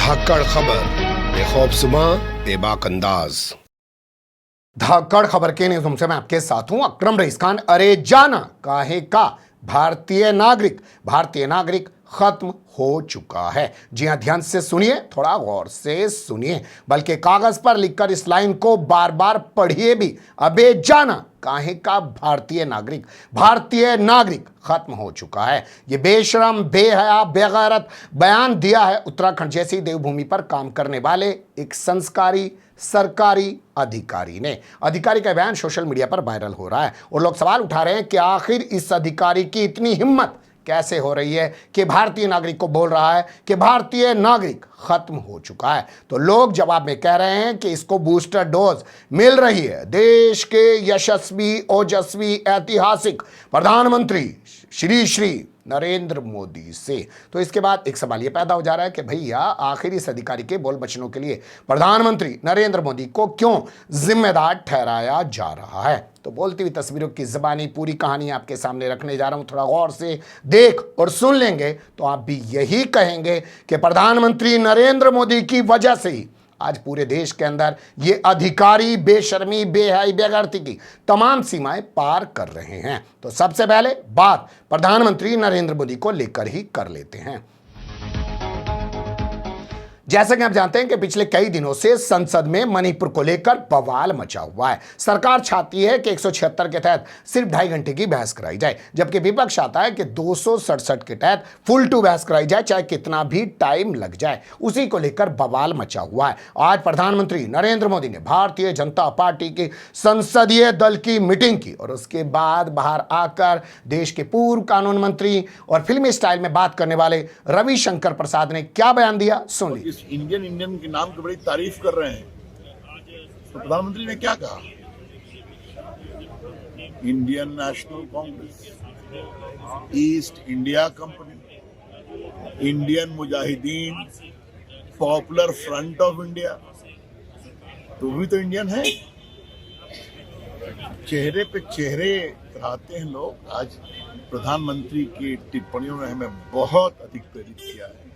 धाकड़ खबर बेखौफजुमा बेबाक अंदाज। धाकड़ खबर के न्यूज़ से मैं आपके साथ हूं अकरम रईस खान। अरे जाना काहे का भारतीय नागरिक खत्म हो चुका है। जी हां, ध्यान से सुनिए, थोड़ा गौर से सुनिए, बल्कि कागज पर लिखकर इस लाइन को बार बार पढ़िए भी। अबे जाना काहे का भारतीय नागरिक खत्म हो चुका है। ये बेशरम, बेहया, बेगैरत बयान दिया है उत्तराखंड जैसी देवभूमि पर काम करने वाले एक संस्कारी सरकारी अधिकारी का बयान सोशल मीडिया पर वायरल हो रहा है और लोग सवाल उठा रहे हैं कि आखिर इस अधिकारी की इतनी हिम्मत कैसे हो रही है कि भारतीय नागरिक को बोल रहा है कि भारतीय नागरिक खत्म हो चुका है। तो लोग जवाब में कह रहे हैं कि इसको बूस्टर डोज मिल रही है देश के यशस्वी, ओजस्वी, ऐतिहासिक प्रधानमंत्री श्री नरेंद्र मोदी से। तो इसके बाद एक सवाल यह पैदा हो जा रहा है कि भैया आखिर इस अधिकारी के बोल बचनों के लिए प्रधानमंत्री नरेंद्र मोदी को क्यों जिम्मेदार ठहराया जा रहा है। तो बोलती हुई तस्वीरों की ज़बानी पूरी कहानी आपके सामने रखने जा रहा हूं। थोड़ा गौर से देख और सुन लेंगे तो आप भी यही कहेंगे कि प्रधानमंत्री नरेंद्र मोदी की वजह से ही आज पूरे देश के अंदर ये अधिकारी बेशर्मी, बेहयाई, बेगैरती की तमाम सीमाएं पार कर रहे हैं। तो सबसे पहले बात प्रधानमंत्री नरेंद्र मोदी को लेकर ही कर लेते हैं। जैसा कि आप जानते हैं कि पिछले कई दिनों से संसद में मणिपुर को लेकर बवाल मचा हुआ है। सरकार चाहती है कि 176 के तहत सिर्फ 2.5 घंटे की बहस कराई जाए, जबकि विपक्ष आता है कि 267 के तहत फुल टू बहस कराई जाए, चाहे कितना भी टाइम लग जाए। उसी को लेकर बवाल मचा हुआ है। आज प्रधानमंत्री नरेंद्र मोदी ने भारतीय जनता पार्टी के संसदीय दल की मीटिंग की और उसके बाद बाहर आकर देश के पूर्व कानून मंत्री और फिल्मी स्टाइल में बात करने वाले रविशंकर प्रसाद ने क्या बयान दिया, सुन लीजिए। इंडियन के नाम की बड़ी तारीफ कर रहे हैं। तो प्रधानमंत्री ने क्या कहा? Indian national Congress, east India company, Indian Mujahideen, popular front of India. तो भी तो इंडियन है। चेहरे पे चेहरे कराते हैं लोग। आज प्रधानमंत्री की टिप्पणियों ने हमें बहुत अधिक प्रेरित किया है।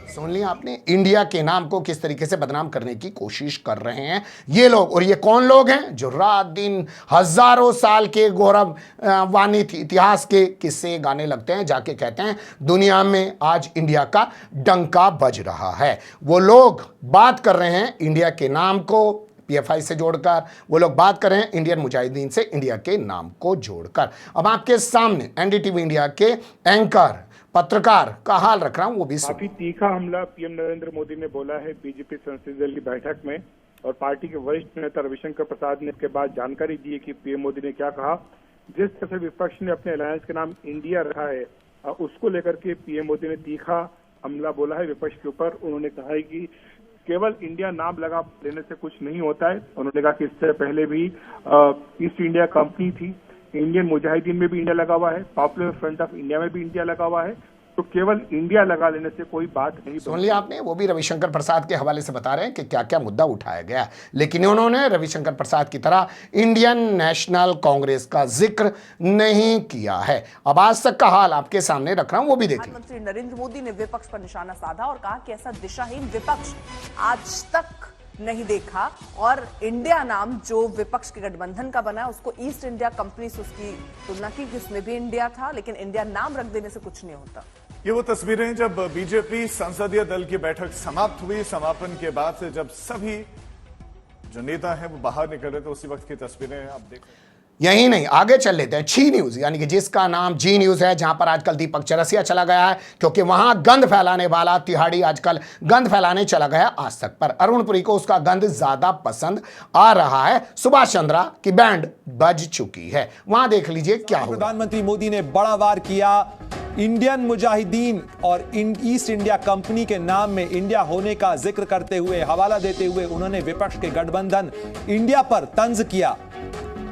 सुन लिया आपने, इंडिया के नाम को किस तरीके से बदनाम करने की कोशिश कर रहे हैं ये लोग। और ये कौन लोग हैं जो रात दिन हजारों साल के गौरववानी इतिहास के किस्से गाने लगते हैं, जाके कहते हैं दुनिया में आज इंडिया का डंका बज रहा है। वो लोग बात कर रहे हैं इंडिया के नाम को पीएफआई से जोड़कर, वो लोग बात कर रहे हैं इंडियन मुजाहिदीन से इंडिया के नाम को जोड़कर। अब आपके सामने एनडीटीवी इंडिया के एंकर पत्रकार का हाल रख रहा हूं, वो भी काफी तीखा हमला पीएम नरेंद्र मोदी ने बोला है बीजेपी संसदीय दल की बैठक में, और पार्टी के वरिष्ठ नेता रविशंकर प्रसाद ने इसके बाद जानकारी दी है कि पीएम मोदी ने क्या कहा। जिस तरह से विपक्ष ने अपने अलायंस के नाम इंडिया रखा है, उसको लेकर के पीएम मोदी ने तीखा हमला बोला है विपक्ष के ऊपर। उन्होंने कहा है कि केवल इंडिया नाम लगा लेने से कुछ नहीं होता है। उन्होंने कहा कि इससे पहले भी ईस्ट इंडिया कंपनी थी, इंडियन मुजाहिदीन में भी इंडिया लगा हुआ है, पॉपुलर फ्रंट ऑफ इंडिया में भी इंडिया लगा हुआ है। तो केवल इंडिया लगा लेने से कोई बात नहीं। सुन लिया आपने, वो भी रविशंकर प्रसाद के हवाले से बता रहे हैं कि क्या क्या मुद्दा उठाया गया, लेकिन उन्होंने रविशंकर प्रसाद की तरह इंडियन नेशनल कांग्रेस का जिक्र नहीं किया है। अब आज तक का हाल आपके सामने रख रहा हूं, वो भी देखिए। प्रधानमंत्री नरेंद्र मोदी ने विपक्ष पर निशाना साधा और कहा कि ऐसा दिशाहीन विपक्ष आज तक नहीं देखा, और इंडिया नाम जो विपक्ष के गठबंधन का बना उसको ईस्ट इंडिया कंपनी से उसकी तुलना की कि उसमें भी इंडिया था, लेकिन इंडिया नाम रख देने से कुछ नहीं होता। ये वो तस्वीरें हैं जब बीजेपी संसदीय दल की बैठक समाप्त हुई। समापन के बाद से जब सभी जो नेता हैं वो बाहर निकल रहे थे, उसी वक्त की तस्वीरें आप देख रहे हैं। यही नहीं, आगे चल लेते हैं। जी न्यूज, यानी कि जिसका नाम जी न्यूज है, जहां पर आजकल दीपक चरसिया चला गया है क्योंकि वहां गंद फैलाने वाला तिहाड़ी आजकल गंद फैलाने चला गया आज तक पर। अरुणपुरी को उसका गंद ज्यादा पसंद आ रहा है। सुभाष चंद्रा की बैंड बज चुकी है, वहां देख लीजिए क्या हुआ। प्रधानमंत्री मोदी ने बड़ा वार किया। इंडियन मुजाहिदीन और ईस्ट इंडिया कंपनी के नाम में इंडिया होने का जिक्र करते हुए, हवाला देते हुए उन्होंने विपक्ष के गठबंधन इंडिया पर तंज किया।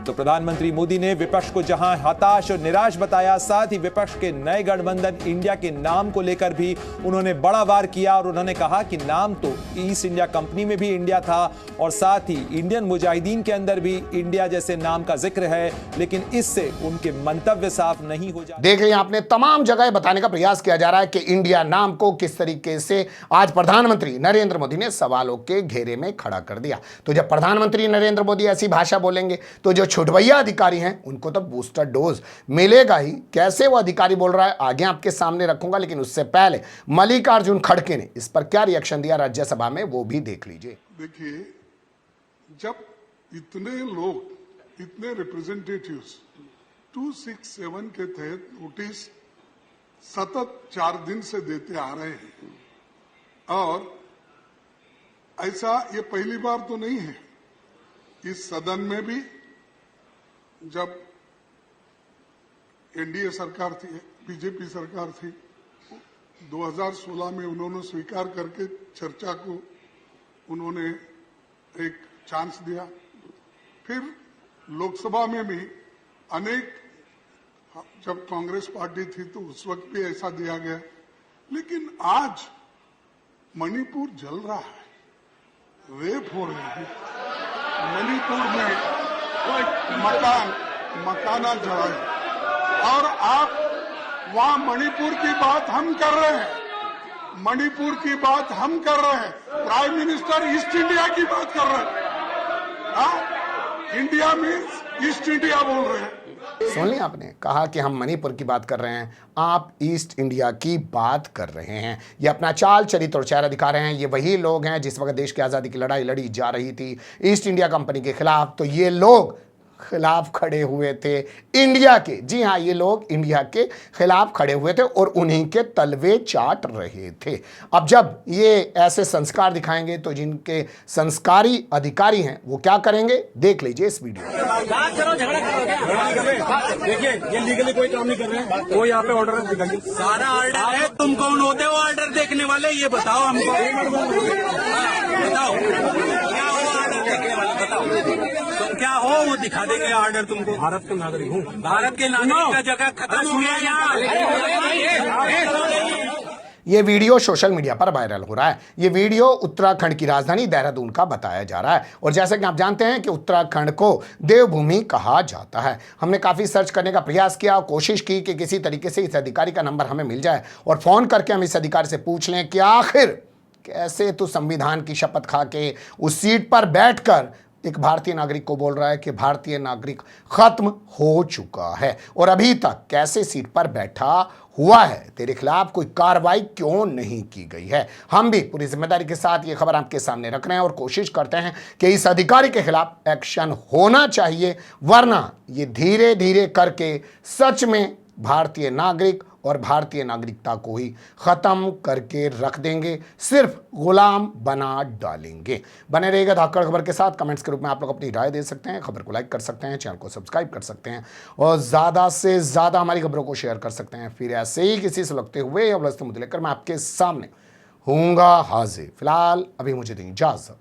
तो प्रधानमंत्री मोदी ने विपक्ष को जहां हताश और निराश बताया, साथ ही विपक्ष के नए गठबंधन इंडिया के नाम को लेकर भी उन्होंने बड़ा वार किया और उन्होंने कहा कि नाम तो ईस्ट इंडिया कंपनी में भी इंडिया था और साथ ही इंडियन मुजाहिदीन के अंदर भी इंडिया जैसे नाम का जिक्र है, लेकिन इससे उनके मंतव्य साफ नहीं हो जाते। देख लिया आपने, तमाम जगह बताने का प्रयास किया जा रहा है कि इंडिया नाम को किस तरीके से आज प्रधानमंत्री नरेंद्र मोदी ने सवालों के घेरे में खड़ा कर दिया। तो जब प्रधानमंत्री नरेंद्र मोदी ऐसी भाषा बोलेंगे तो जो छुटवैया अधिकारी हैं उनको तो बूस्टर डोज मिलेगा ही। कैसे वो अधिकारी बोल रहा है आगे आपके सामने रखूंगा, लेकिन उससे पहले मल्लिकार्जुन खड़गे ने इस पर क्या रिएक्शन दिया राज्यसभा में वो भी देख लीजिए। देखिए, जब इतने लोग, इतने रिप्रेजेंटेटिव्स 267 के तहत नोटिस सतत 4 दिन से देते आ रहे हैं और ऐसा ये पहली बार तो नहीं है। इस सदन में भी जब एनडीए सरकार थी, बीजेपी सरकार थी, 2016 में उन्होंने स्वीकार करके चर्चा को उन्होंने एक चांस दिया। फिर लोकसभा में भी अनेक, जब कांग्रेस पार्टी थी तो उस वक्त भी ऐसा दिया गया। लेकिन आज मणिपुर जल रहा है, रेप हो रहे हैं, मणिपुर में मकाना जला है और आप वहां मणिपुर की बात हम कर रहे हैं, मणिपुर की बात हम कर रहे हैं, प्राइम मिनिस्टर ईस्ट इंडिया की बात कर रहे हैं। इंडिया मीन्स ईस्ट इंडिया बोल रहे हैं। सुन लिया आपने, कहा कि हम मणिपुर की बात कर रहे हैं, आप ईस्ट इंडिया की बात कर रहे हैं। ये अपना चाल चरित्र और चेहरा दिखा रहे हैं। ये वही लोग हैं जिस वक्त देश की आज़ादी की लड़ाई लड़ी जा रही थी ईस्ट इंडिया कंपनी के खिलाफ, तो ये लोग खिलाफ खड़े हुए थे इंडिया के। जी हाँ, ये लोग इंडिया के खिलाफ खड़े हुए थे और उन्हीं के तलवे चाट रहे थे। अब जब ये ऐसे संस्कार दिखाएंगे तो जिनके संस्कारी अधिकारी हैं वो क्या करेंगे, देख लीजिए इस वीडियो। देखिए, ये लीगली कोई काम नहीं कर रहे हैं, वो यहाँ पे ऑर्डर दिखाइए। सारा ऑर्डर है, तुम कौन होते हो ऑर्डर देखने वाले, ये बताओ हमको। बताओ क्या हो ऑर्डर देखने वाले, बताओ तुम क्या हो, वो दिखा देंगे ऑर्डर तुमको। भारत के नागरिक हूँ, भारत के नागरिक का जगह खत्म हो गया यहाँ। ये वीडियो सोशल मीडिया पर वायरल हो रहा है। ये वीडियो उत्तराखंड की राजधानी देहरादून का बताया जा रहा है और जैसे कि आप जानते हैं कि उत्तराखंड को देवभूमि कहा जाता है। हमने काफ़ी सर्च करने का प्रयास किया और कोशिश की कि किसी तरीके से इस अधिकारी का नंबर हमें मिल जाए और फ़ोन करके हम इस अधिकारी से पूछ लें कि आखिर कैसे तो संविधान की शपथ खा के उस सीट पर बैठकर एक भारतीय नागरिक को बोल रहा है कि भारतीय नागरिक खत्म हो चुका है और अभी तक कैसे सीट पर बैठा हुआ है, तेरे खिलाफ कोई कार्रवाई क्यों नहीं की गई है। हम भी पूरी जिम्मेदारी के साथ ये खबर आपके सामने रख रहे हैं और कोशिश करते हैं कि इस अधिकारी के खिलाफ एक्शन होना चाहिए, वरना ये धीरे धीरे करके सच में भारतीय नागरिक और भारतीय नागरिकता को ही खत्म करके रख देंगे, सिर्फ गुलाम बना डालेंगे। बने रहिएगा धाकड़ खबर के साथ। कमेंट्स के रूप में आप लोग अपनी राय दे सकते हैं, खबर को लाइक कर सकते हैं, चैनल को सब्सक्राइब कर सकते हैं और ज़्यादा से ज़्यादा हमारी खबरों को शेयर कर सकते हैं। फिर ऐसे ही किसी से लगते हुए या उलझते मुद्दे लेकर मैं आपके सामने हूँगा हाजिर। फिलहाल अभी मुझे दें इजाज़त।